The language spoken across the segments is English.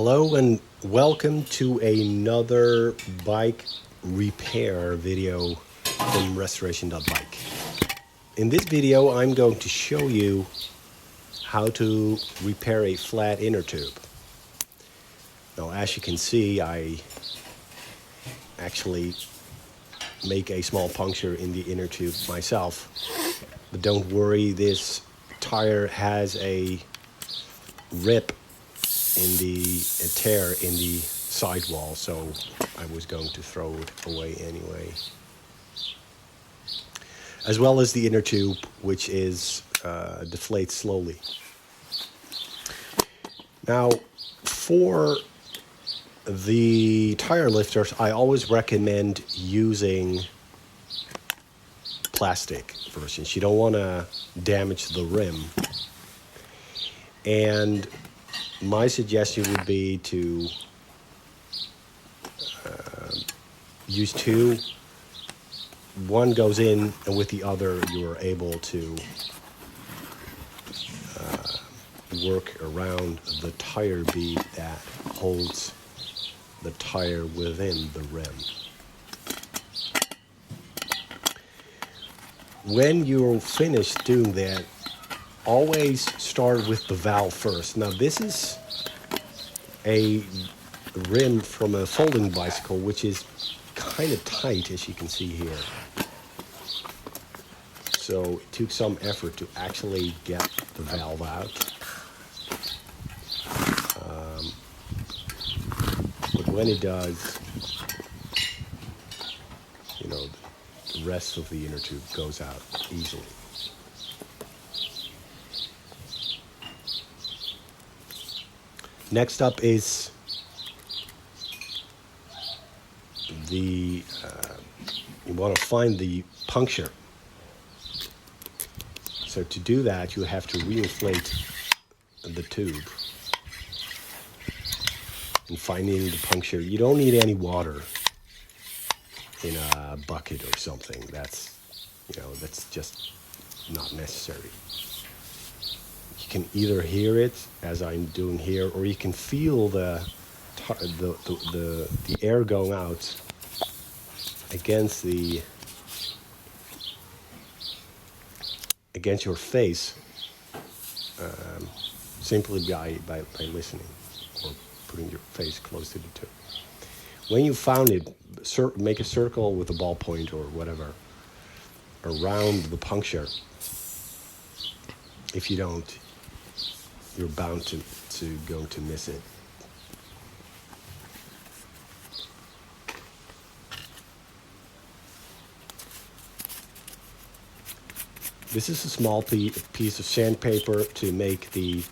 Hello and welcome to another bike repair video from restoration.bike. In this video I'm going to show you how to repair a flat inner tube. Now as you can see, I actually make a small puncture in the inner tube myself, but don't worry, this tire has a rip in a tear in the sidewall, so I was going to throw it away anyway. As well as the inner tube, which is deflates slowly. Now, for the tire lifters, I always recommend using plastic versions. You don't want to damage the rim. And my suggestion would be to use two. One goes in, and with the other you're able to work around the tire bead that holds the tire within the rim. When you're finished doing that, always start with the valve first. Now this is a rim from a folding bicycle, which is kind of tight, as you can see here. So it took some effort to actually get the valve out. But when it does, you know, the rest of the inner tube goes out easily. Next up is you want to find the puncture. So to do that, you have to reinflate the tube. And finding the puncture, you don't need any water in a bucket or something. That's just not necessary. You can either hear it, as I'm doing here, or you can feel the air going out against your face, simply by listening or putting your face close to the tube. When you found it, make a circle with a ballpoint or whatever around the puncture. If you don't, you're bound to going to miss it. This is a small piece of sandpaper to make the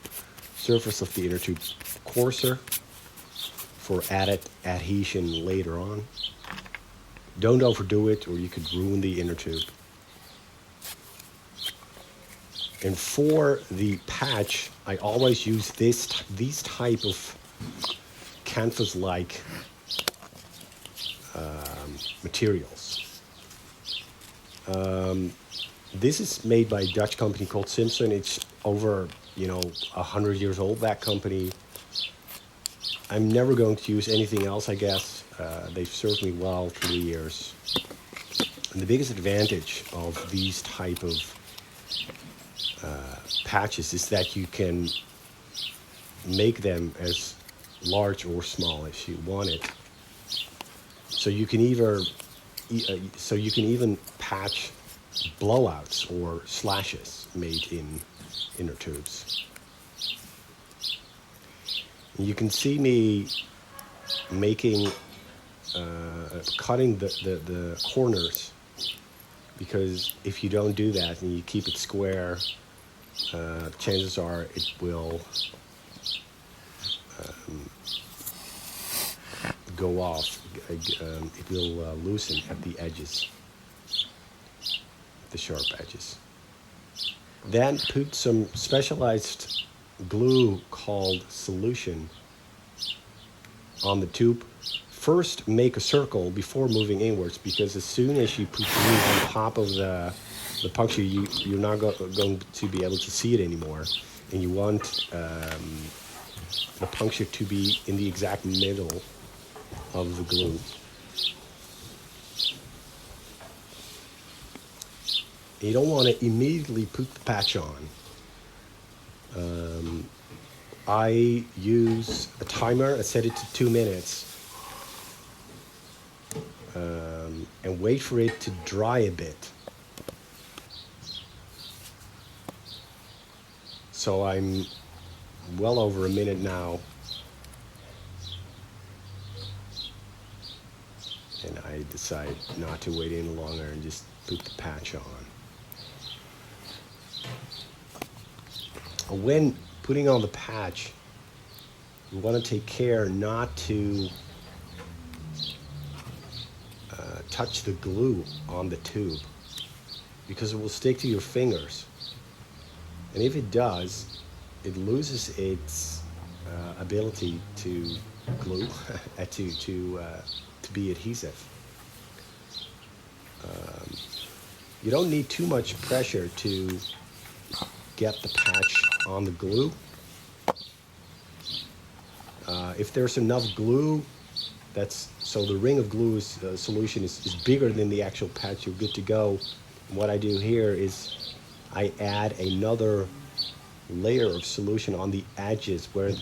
surface of the inner tube coarser for added adhesion later on. Don't overdo it, or you could ruin the inner tube. And for the patch, I always use these type of canvas-like materials. This is made by a Dutch company called Simpson. It's over 100 years old, that company. I'm never going to use anything else, I guess. They've served me well through the years. And the biggest advantage of these type of patches is that you can make them as large or small as you want it. So you can even patch blowouts or slashes made in inner tubes. You can see me making cutting the corners, because if you don't do that and you keep it square, chances are it will go off. It will loosen at the edges, the sharp edges. Then put some specialized glue called solution on the tube. First, make a circle before moving inwards, because as soon as you put glue on top of the puncture, you're not going to be able to see it anymore, and you want the puncture to be in the exact middle of the glue. You don't want to immediately put the patch on. I use a timer. I set it to 2 minutes and wait for it to dry a bit. So I'm well over a minute now, and I decide not to wait any longer and just put the patch on. When putting on the patch, you want to take care not to touch the glue on the tube, because it will stick to your fingers. And if it does, it loses its ability to glue, to be adhesive. You don't need too much pressure to get the patch on the glue. If there's enough glue, so the ring of glue solution is bigger than the actual patch, you're good to go. And what I do here is I add another layer of solution on the edges where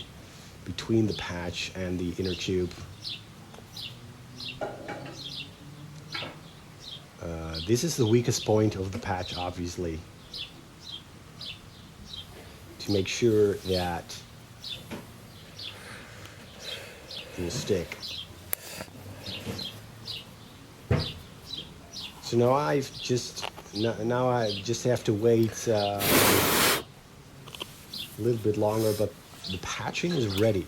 between the patch and the inner tube. This is the weakest point of the patch, obviously, to make sure that it will stick. So now I just have to wait a little bit longer, but the patching is ready.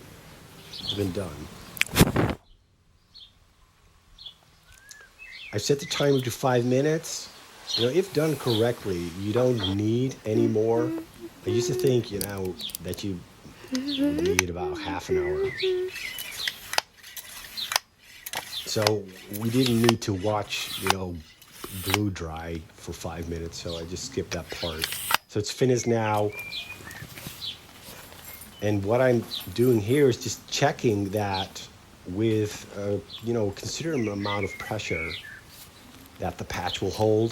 It's been done. I've set the timer to 5 minutes. If done correctly, you don't need any more. I used to think, that you would need about half an hour. So we didn't need to watch, glue dry for 5 minutes, so I just skipped that part. So it's finished now. And what I'm doing here is just checking that with, considerable amount of pressure that the patch will hold,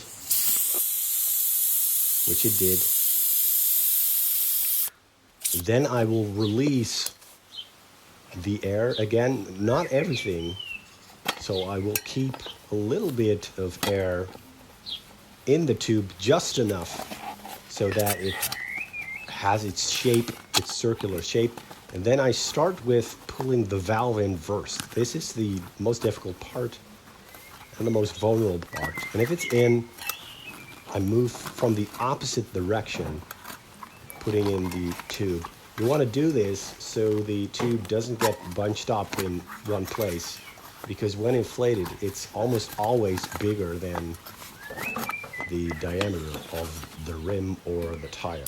which it did. Then I will release the air. Again, not everything. So I will keep a little bit of air in the tube, just enough so that it has its shape, its circular shape. And then I start with pulling the valve in first. This is the most difficult part and the most vulnerable part. And if it's in, I move from the opposite direction, putting in the tube. You want to do this so the tube doesn't get bunched up in one place, because when inflated, it's almost always bigger than the diameter of the rim or the tire.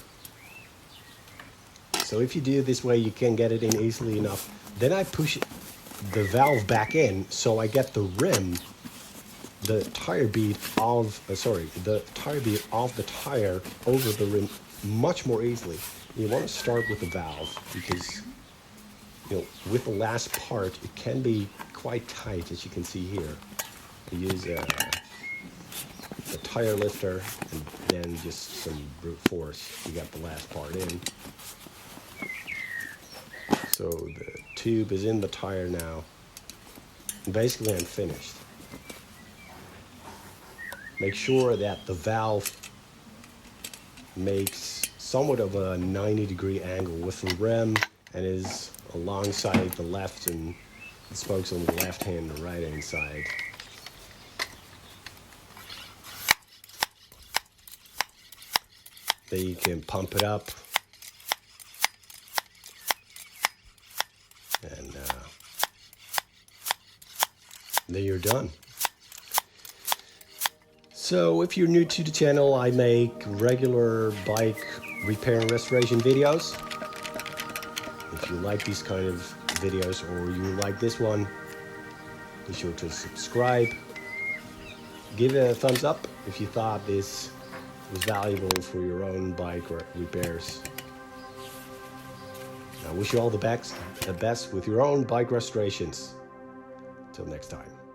So if you do it this way, you can get it in easily enough. Then I push the valve back in, so I get the rim, the tire bead of the tire over the rim much more easily. You want to start with the valve, because with the last part, it can be quite tight, as you can see here. You use a tire lifter and then just some brute force. You got the last part in. So the tube is in the tire now. And basically, I'm finished. Make sure that the valve makes somewhat of a 90-degree angle with the rim and is alongside the left, and the spokes on the left hand and right hand side. Then you can pump it up, and then you're done. So if you're new to the channel, I make regular bike repair and restoration videos. If you like these kind of videos, or you like this one, be sure to subscribe. Give it a thumbs up if you thought this was valuable for your own bike repairs. I wish you all the best with your own bike restorations. Till next time.